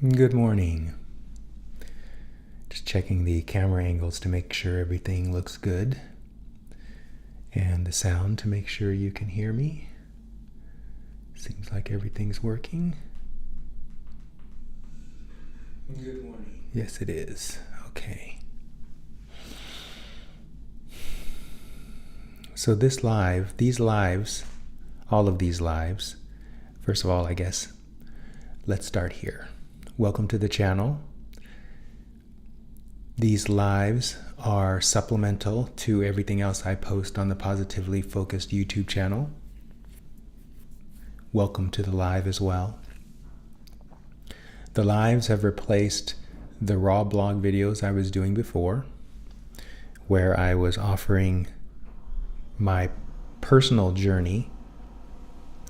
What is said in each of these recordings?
Good morning. Just checking the camera angles to make sure everything looks good, and the sound to make sure you can hear me. Seems like everything's working. Good morning. Yes, it is. Okay. So these lives, all of these lives, first of all, I guess, let's start here. Welcome to the channel. These lives are supplemental to everything else I post on the Positively Focused YouTube channel. Welcome to the live as well. The lives have replaced the raw blog videos I was doing before, where I was offering my personal journey,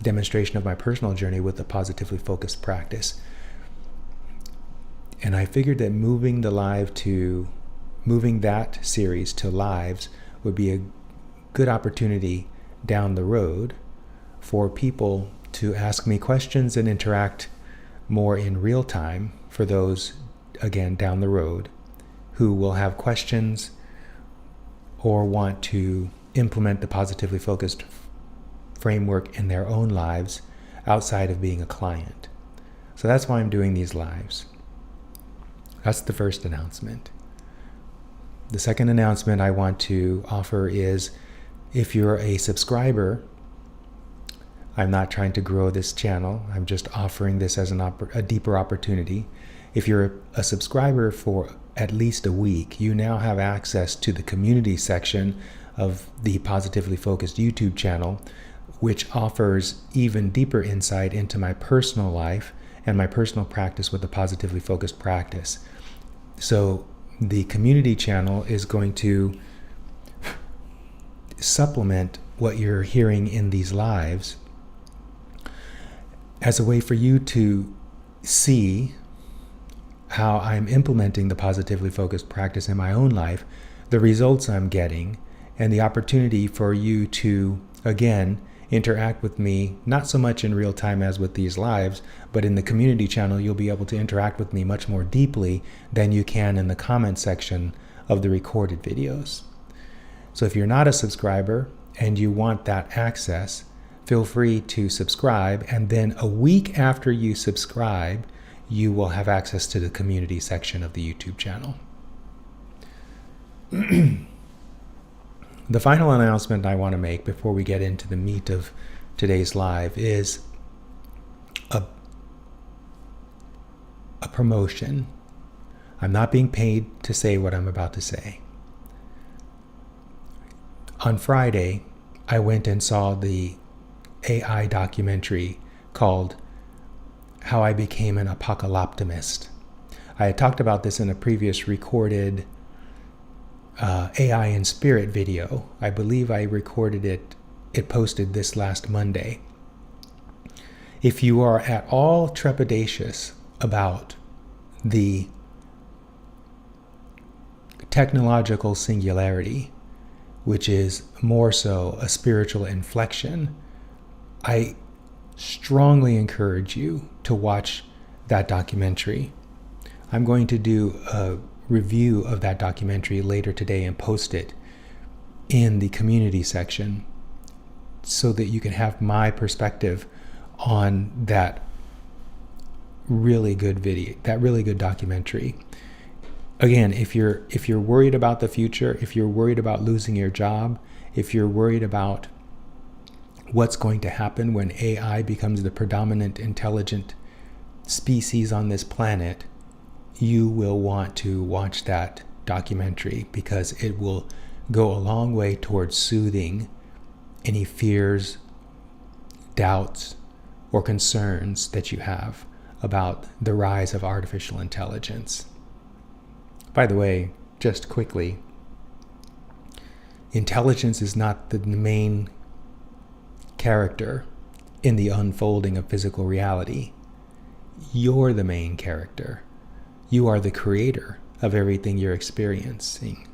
demonstration of my personal journey with the Positively Focused practice. And I figured that moving that series to lives would be a good opportunity down the road for people to ask me questions and interact more in real time for those, again, down the road who will have questions or want to implement the Positively Focused framework in their own lives outside of being a client. So that's why I'm doing these lives. That's the first announcement. The second announcement I want to offer is, if you're a subscriber, I'm not trying to grow this channel, I'm just offering this as a deeper opportunity. If you're a subscriber for at least a week, you now have access to the community section of the Positively Focused YouTube channel, which offers even deeper insight into my personal life and my personal practice with the Positively Focused practice. So the community channel is going to supplement what you're hearing in these lives as a way for you to see how I'm implementing the Positively Focused practice in my own life, the results I'm getting, and the opportunity for you to, again, interact with me, not so much in real time as with these lives, but in the community channel, you'll be able to interact with me much more deeply than you can in the comment section of the recorded videos. So if you're not a subscriber and you want that access, feel free to subscribe, and then a week after you subscribe, you will have access to the community section of the YouTube channel. The final announcement I want to make before we get into the meat of today's live is a promotion. I'm not being paid to say what I'm about to say. On Friday, I went and saw the AI documentary called How I Became an Apocalyptimist. I had talked about this in a previous recorded AI in Spirit video. I believe I recorded it posted this last Monday. If you are at all trepidatious about the technological singularity, which is more so a spiritual inflection, I strongly encourage you to watch that documentary. I'm going to do a review of that documentary later today and post it in the community section so that you can have my perspective on that really good video, that really good documentary. Again, if you're worried about the future, if you're worried about losing your job, if you're worried about what's going to happen when AI becomes the predominant intelligent species on this planet, you will want to watch that documentary, because it will go a long way towards soothing any fears, doubts, or concerns that you have about the rise of artificial intelligence. By the way, just quickly, intelligence is not the main character in the unfolding of physical reality. You're the main character. You are the creator of everything you're experiencing.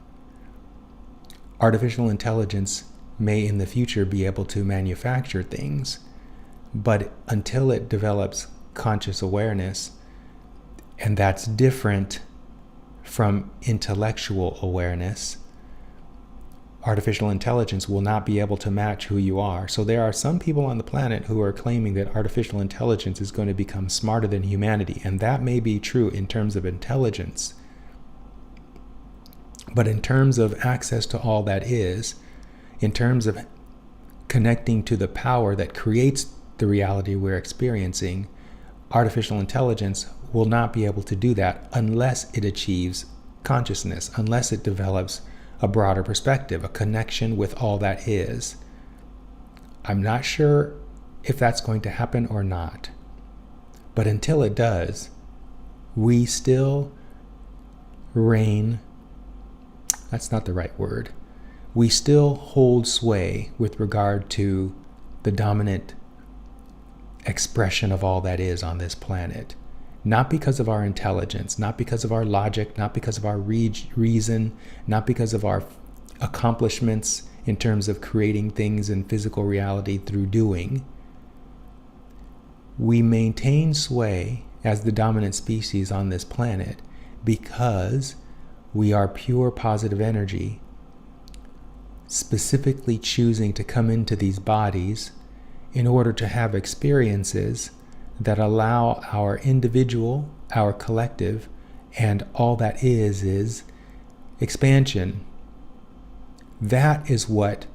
Artificial intelligence may in the future be able to manufacture things, but until it develops conscious awareness, And that's different from intellectual awareness. Artificial intelligence will not be able to match who you are. So there are some people on the planet who are claiming that artificial intelligence is going to become smarter than humanity. And that may be true in terms of intelligence. But in terms of access to all that is, in terms of connecting to the power that creates the reality we're experiencing, artificial intelligence will not be able to do that unless it achieves consciousness, unless it develops a broader perspective, a connection with all that is. I'm not sure if that's going to happen or not. But until it does, we still reign. That's not the right word. We still hold sway with regard to the dominant expression of all that is on this planet. Not because of our intelligence, not because of our logic, not because of our reason, not because of our accomplishments in terms of creating things in physical reality through doing. We maintain sway as the dominant species on this planet because we are pure positive energy, specifically choosing to come into these bodies in order to have experiences that allow our individual, our collective, and all that is expansion. That is what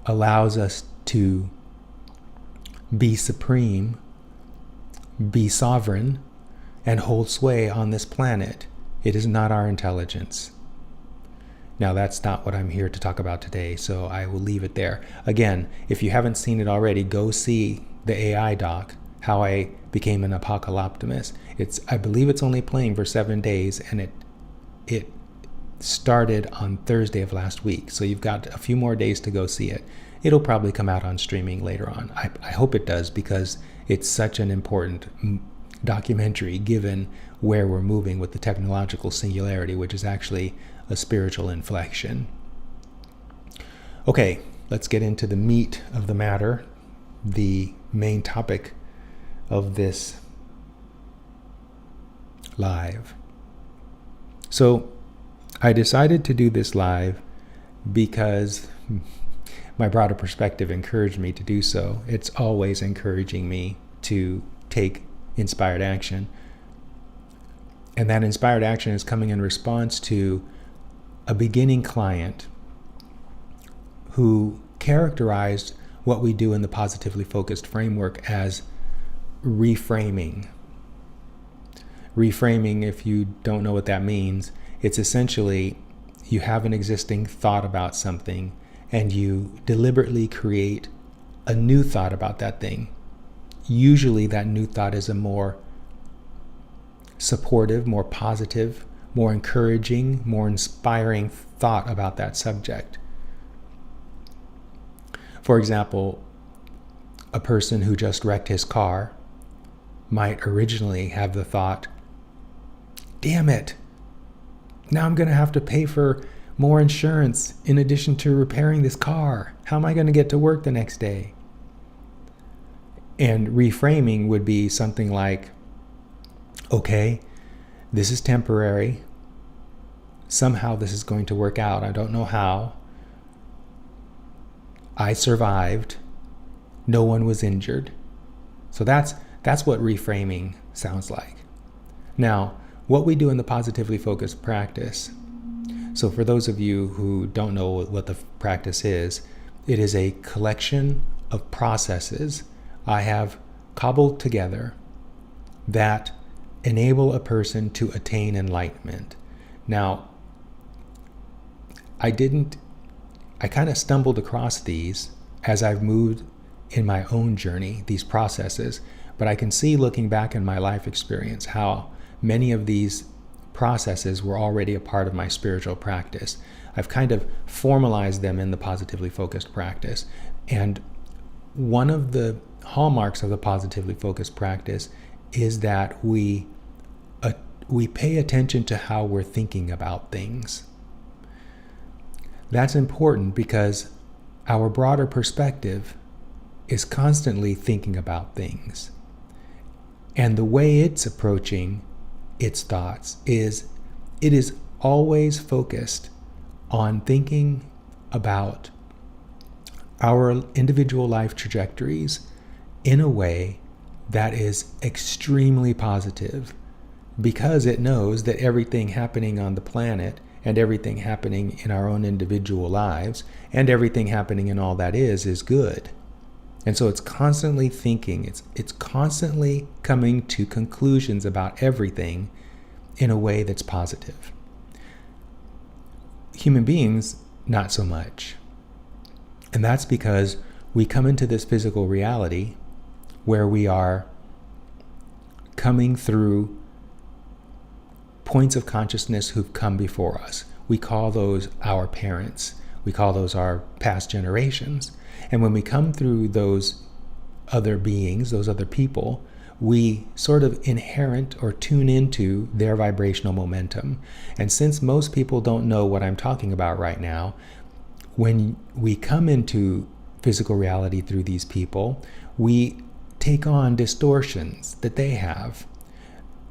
allows us to be supreme, be sovereign, and hold sway on this planet. It is not our intelligence. Now, that's not what I'm here to talk about today, so I will leave it there. Again, if you haven't seen it already, go see the AI doc, How I Became an Apocalyptimist. I believe it's only playing for 7 days, and it started on Thursday of last week, so you've got a few more days to go see it. It'll probably come out on streaming later on. I hope it does, because it's such an important documentary given where we're moving with the technological singularity, which is actually a spiritual inflection. Okay, let's get into the meat of the matter, the main topic of this live. So I decided to do this live because my broader perspective encouraged me to do so. It's always encouraging me to take inspired action. And that inspired action is coming in response to a beginning client who characterized what we do in the positively focused framework as reframing. Reframing, if you don't know what that means, it's essentially you have an existing thought about something and you deliberately create a new thought about that thing. Usually that new thought is a more supportive, more positive, more encouraging, more inspiring thought about that subject. For example, a person who just wrecked his car might originally have the thought, damn it, now I'm going to have to pay for more insurance in addition to repairing this car. How am I going to get to work the next day? And reframing would be something like, okay, this is temporary. Somehow this is going to work out. I don't know how. I survived. No one was injured. So that's what reframing sounds like. Now, what we do in the positively focused practice. So for those of you who don't know what the practice is, it is a collection of processes I have cobbled together that enable a person to attain enlightenment. Now, I kind of stumbled across these as I've moved in my own journey, these processes, but I can see looking back in my life experience how many of these processes were already a part of my spiritual practice. I've kind of formalized them in the positively focused practice. And one of the hallmarks of the positively focused practice is that we pay attention to how we're thinking about things. That's important because our broader perspective is constantly thinking about things. And the way it's approaching its thoughts is it is always focused on thinking about our individual life trajectories in a way that is extremely positive, because it knows that everything happening on the planet and everything happening in our own individual lives and everything happening in all that is good. And so it's constantly thinking, it's constantly coming to conclusions about everything in a way that's positive. Human beings, not so much. And that's because we come into this physical reality where we are coming through points of consciousness who've come before us. We call those our parents. We call those our past generations. And when we come through those other beings, those other people, we sort of inherent or tune into their vibrational momentum. And since most people don't know what I'm talking about right now, when we come into physical reality through these people, we take on distortions that they have,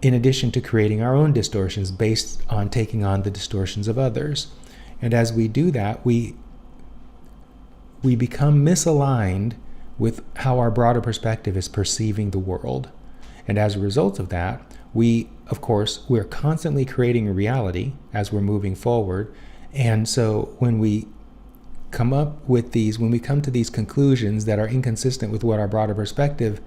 in addition to creating our own distortions based on taking on the distortions of others. And as we do that, we become misaligned with how our broader perspective is perceiving the world. And as a result of that, we're constantly creating a reality as we're moving forward. And so when we come to these conclusions that are inconsistent with what our broader perspective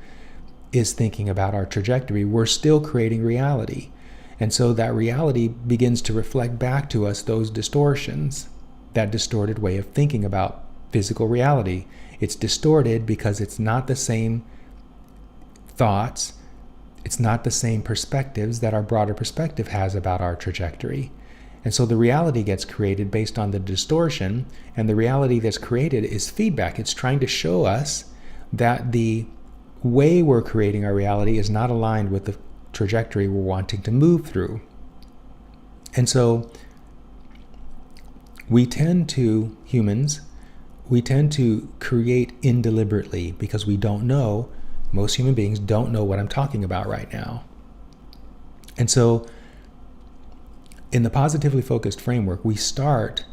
is thinking about our trajectory, we're still creating reality. And so that reality begins to reflect back to us those distortions, that distorted way of thinking about physical reality. It's distorted because it's not the same thoughts, it's not the same perspectives that our broader perspective has about our trajectory. And so the reality gets created based on the distortion, and the reality that's created is feedback. It's trying to show us that the way we're creating our reality is not aligned with the trajectory we're wanting to move through. And so humans tend to create indeliberately because we don't know, most human beings don't know what I'm talking about right now. And so in the positively focused framework, we start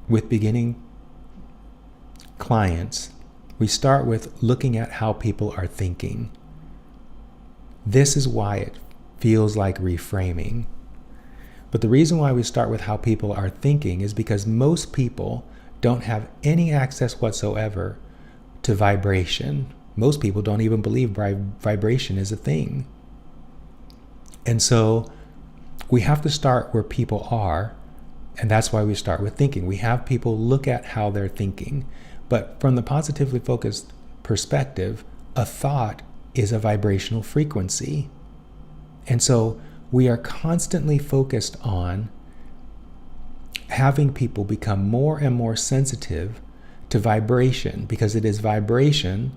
with beginning clients. We start with looking at how people are thinking. This is why it feels like reframing. But the reason why we start with how people are thinking is because most people don't have any access whatsoever to vibration. Most people don't even believe vibration is a thing. And so we have to start where people are, and that's why we start with thinking. We have people look at how they're thinking. But from the positively focused perspective, a thought is a vibrational frequency. And so we are constantly focused on having people become more and more sensitive to vibration, because it is vibration.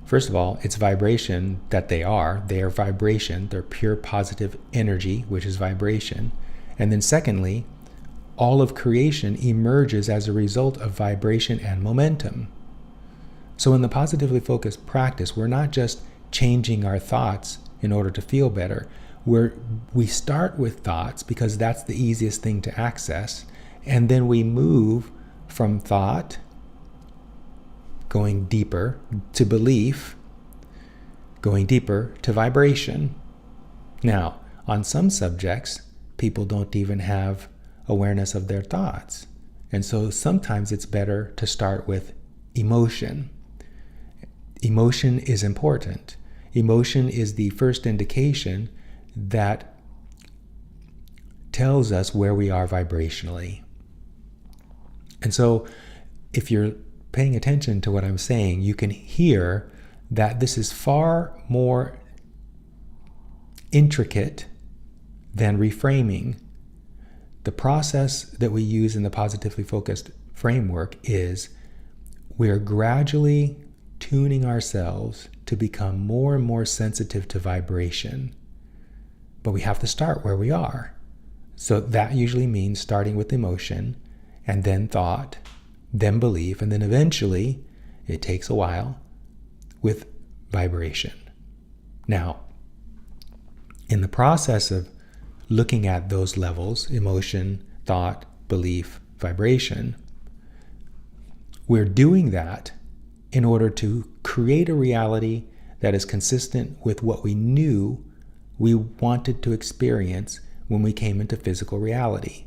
First of all, it's vibration that they are vibration, they're pure positive energy, which is vibration. And then secondly, all of creation emerges as a result of vibration and momentum. So in the positively focused practice, we're not just changing our thoughts in order to feel better. We start with thoughts because that's the easiest thing to access, and then we move from thought, going deeper, to belief, going deeper to vibration. Now, on some subjects, people don't even have awareness of their thoughts. And so sometimes it's better to start with emotion. Emotion is important. Emotion is the first indication that tells us where we are vibrationally. And so if you're paying attention to what I'm saying, you can hear that this is far more intricate than reframing. The process that we use in the positively focused framework is we're gradually tuning ourselves to become more and more sensitive to vibration. But we have to start where we are. So that usually means starting with emotion, and then thought, then belief, and then eventually, it takes a while, with vibration. Now, in the process of looking at those levels, emotion, thought, belief, vibration, we're doing that in order to create a reality that is consistent with what we knew we wanted to experience when we came into physical reality.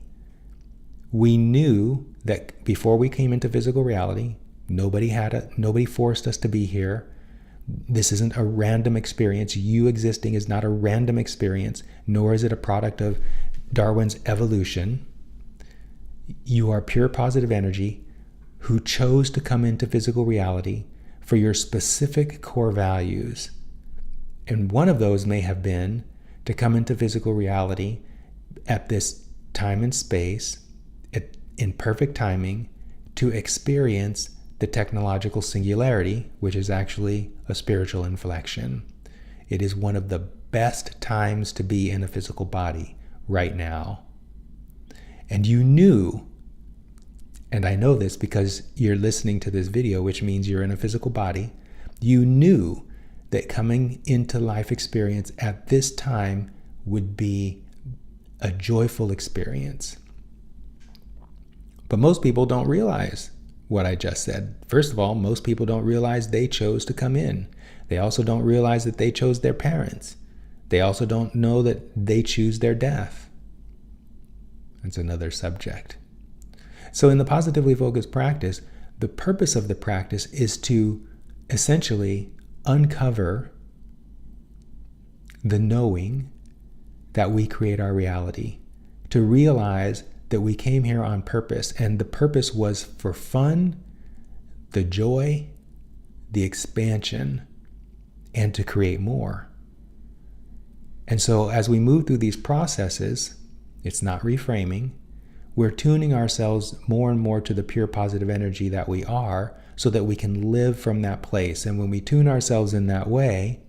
We knew that before we came into physical reality, nobody forced us to be here. This isn't a random experience. You existing is not a random experience, nor is it a product of Darwin's evolution. You are pure positive energy who chose to come into physical reality for your specific core values. And one of those may have been to come into physical reality at this time and space, in perfect timing, to experience the technological singularity, which is actually a spiritual inflection. It is one of the best times to be in a physical body right now. And you knew, and I know this because you're listening to this video, which means you're in a physical body, you knew that coming into life experience at this time would be a joyful experience. But most people don't realize what I just said. First of all, most people don't realize they chose to come in. They also don't realize that they chose their parents. They also don't know that they choose their death. That's another subject. So in the positively focused practice, the purpose of the practice is to essentially uncover the knowing that we create our reality, to realize that we came here on purpose, and the purpose was for fun, the joy, the expansion, and to create more. And so as we move through these processes, it's not reframing, we're tuning ourselves more and more to the pure positive energy that we are, so that we can live from that place. And when we tune ourselves in that way,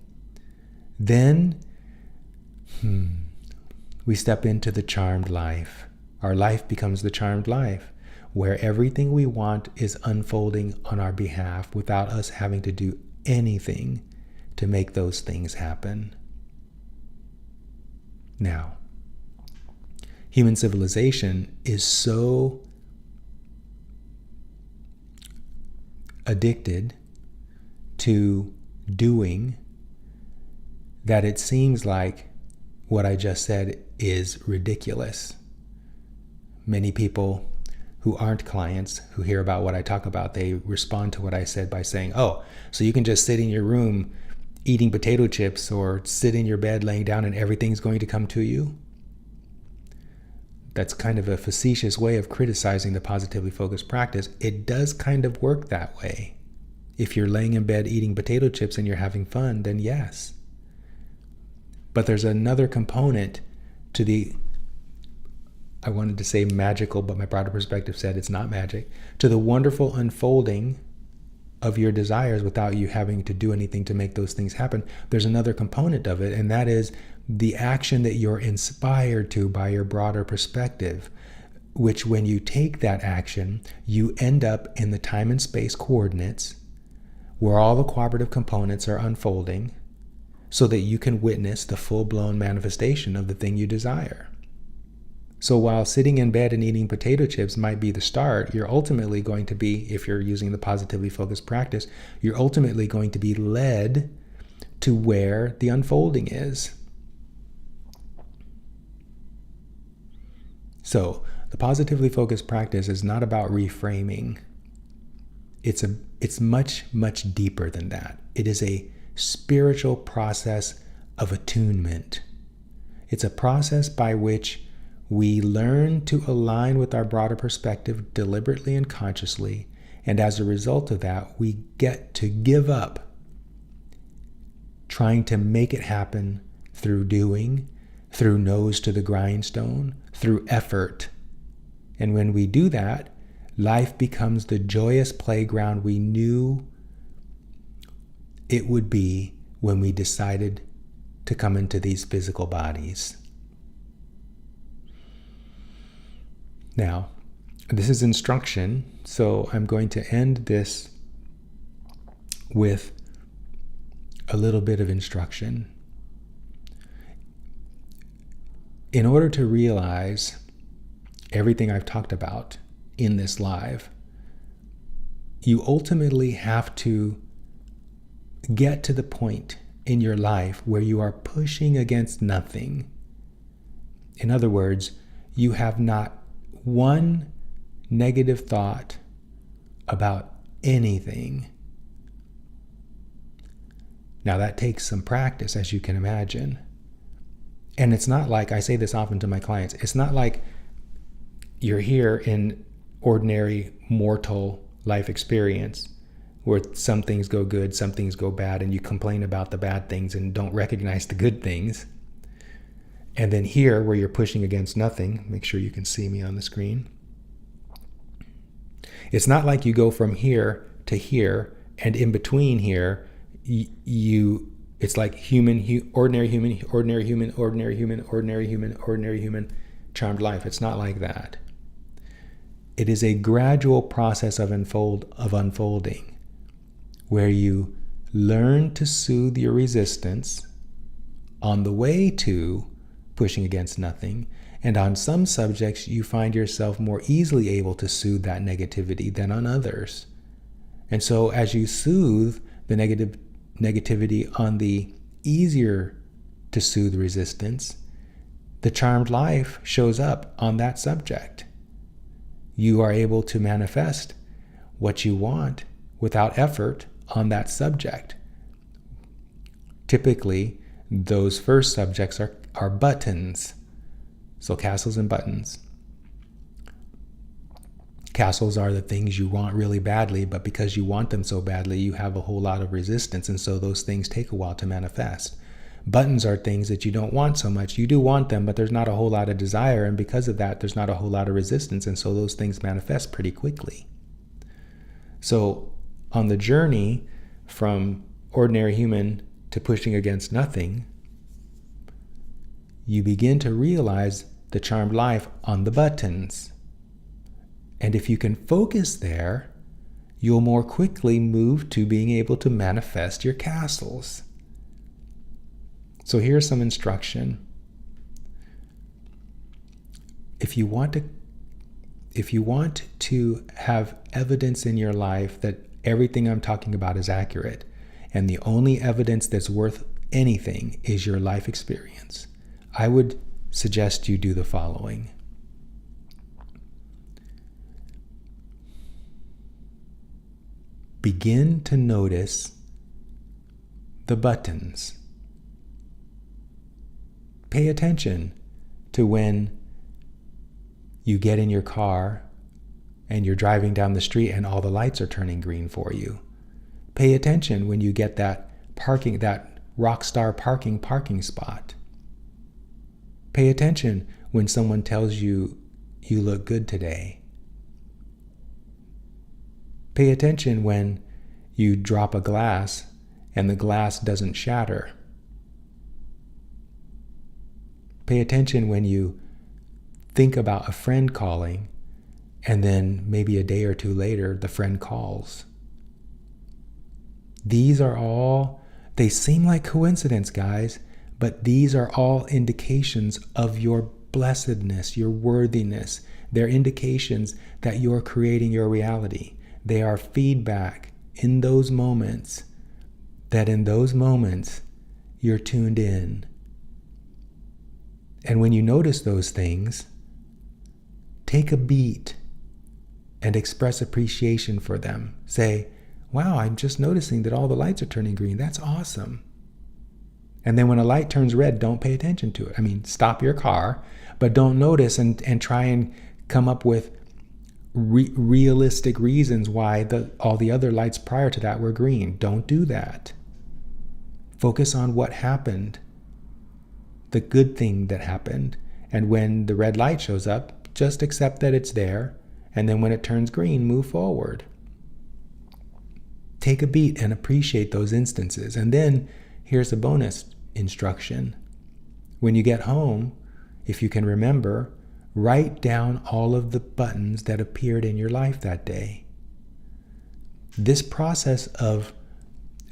then we step into the charmed life. Our life becomes the charmed life, where everything we want is unfolding on our behalf without us having to do anything to make those things happen. Now, human civilization is so addicted to doing that it seems like what I just said is ridiculous. Many people who aren't clients, who hear about what I talk about, they respond to what I said by saying, oh, so you can just sit in your room eating potato chips or sit in your bed laying down and everything's going to come to you? That's kind of a facetious way of criticizing the positively focused practice. It does kind of work that way. If you're laying in bed eating potato chips and you're having fun, then yes. But there's another component to the, I wanted to say magical, but my broader perspective said it's not magic, to the wonderful unfolding of your desires without you having to do anything to make those things happen. There's another component of it, and that is the action that you're inspired to by your broader perspective, which when you take that action, you end up in the time and space coordinates where all the cooperative components are unfolding so that you can witness the full-blown manifestation of the thing you desire. So while sitting in bed and eating potato chips might be the start, you're ultimately going to be, if you're using the positively focused practice, you're ultimately going to be led to where the unfolding is. So the positively focused practice is not about reframing. It's much, much deeper than that. It is a spiritual process of attunement. It's a process by which we learn to align with our broader perspective deliberately and consciously, and as a result of that, we get to give up trying to make it happen through doing, through nose to the grindstone, through effort. And when we do that, life becomes the joyous playground we knew it would be when we decided to come into these physical bodies. Now, this is instruction, so I'm going to end this with a little bit of instruction. in order to realize everything I've talked about in this live, you ultimately have to get to the point in your life where you are pushing against nothing. In other words, you have not one negative thought about anything. Now that takes some practice, as you can imagine. And it's not like, I say this often to my clients, it's not like you're here in ordinary mortal life experience where some things go good, some things go bad, and you complain about the bad things and don't recognize the good things. And then here, where you're pushing against nothing, make sure you can see me on the screen. It's not like you go from here to here, and in between here, it's like ordinary human, charmed life. It's not like that. It is a gradual process of unfolding, where you learn to soothe your resistance on the way to pushing against nothing, and on some subjects you find yourself more easily able to soothe that negativity than on others. And so as you soothe the negativity on the easier to soothe resistance, the charmed life shows up on that subject. You are able to manifest what you want without effort on that subject. Typically, those first subjects are buttons. So castles and buttons. Castles are the things you want really badly, but because you want them so badly, you have a whole lot of resistance, and so those things take a while to manifest. Buttons are things that you don't want so much. You do want them, but there's not a whole lot of desire, and because of that, there's not a whole lot of resistance, and so those things manifest pretty quickly. So on the journey from ordinary human to pushing against nothing, you begin to realize the charmed life on the buttons. And if you can focus there, you'll more quickly move to being able to manifest your castles. So here's some instruction. If you want to have evidence in your life that everything I'm talking about is accurate, and the only evidence that's worth anything is your life experience, I would suggest you do the following. Begin to notice the buttons. Pay attention to when you get in your car and you're driving down the street and all the lights are turning green for you. Pay attention when you get that rock star parking spot. Pay attention when someone tells you you look good today. Pay attention when you drop a glass and the glass doesn't shatter. Pay attention when you think about a friend calling and then maybe a day or two later the friend calls. These are all, they seem like coincidence, guys, but these are all indications of your blessedness, your worthiness. They're indications that you're creating your reality. They are feedback in those moments, that in those moments you're tuned in. And when you notice those things, take a beat and express appreciation for them. Say, wow, I'm just noticing that all the lights are turning green. That's awesome. And then when a light turns red, don't pay attention to it. I mean, stop your car, but don't notice and try and come up with realistic reasons why all the other lights prior to that were green. Don't do that. Focus on what happened, the good thing that happened. And when the red light shows up, just accept that it's there. And then when it turns green, move forward. Take a beat and appreciate those instances. And then here's a bonus instruction. When you get home, if you can remember, write down all of the buttons that appeared in your life that day. This process of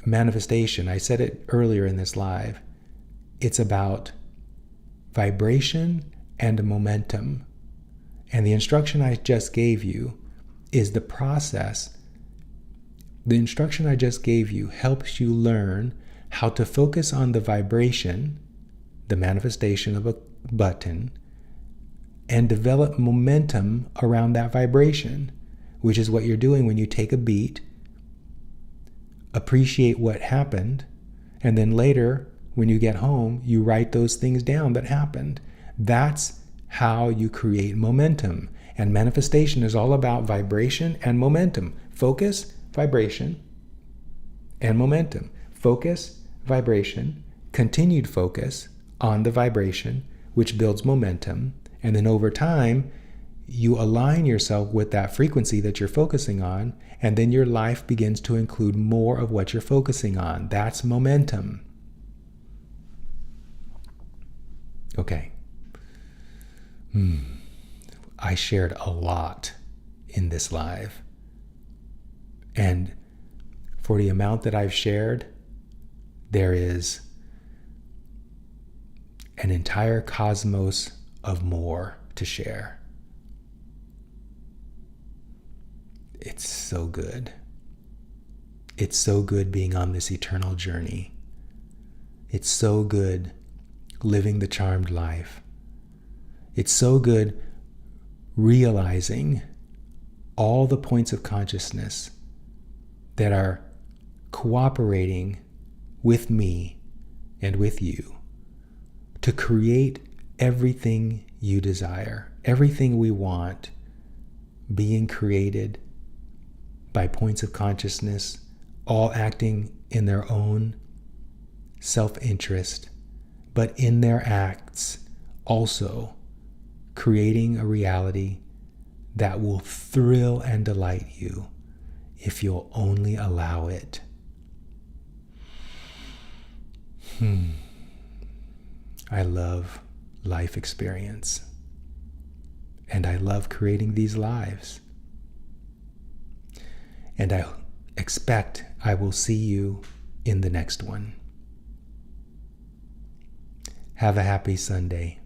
manifestation, I said it earlier in this live, it's about vibration and momentum. And the instruction I just gave you is the process. The instruction I just gave you helps you learn how to focus on the vibration, the manifestation of a button, and develop momentum around that vibration, which is what you're doing when you take a beat, appreciate what happened, and then later, when you get home, you write those things down that happened. That's how you create momentum. And manifestation is all about vibration and momentum. Focus, vibration, and momentum. Focus, vibration, continued focus on the vibration, which builds momentum. And then over time, you align yourself with that frequency that you're focusing on, and then your life begins to include more of what you're focusing on. That's momentum. Okay. I shared a lot in this live. And for the amount that I've shared, there is an entire cosmos of more to share. It's so good. It's so good being on this eternal journey. It's so good living the charmed life. It's so good realizing all the points of consciousness that are cooperating with me and with you to create everything you desire, everything we want being created by points of consciousness, all acting in their own self-interest, but in their acts also creating a reality that will thrill and delight you if you'll only allow it. I love life experience, and I love creating these lives. And I expect I will see you in the next one. Have a happy Sunday.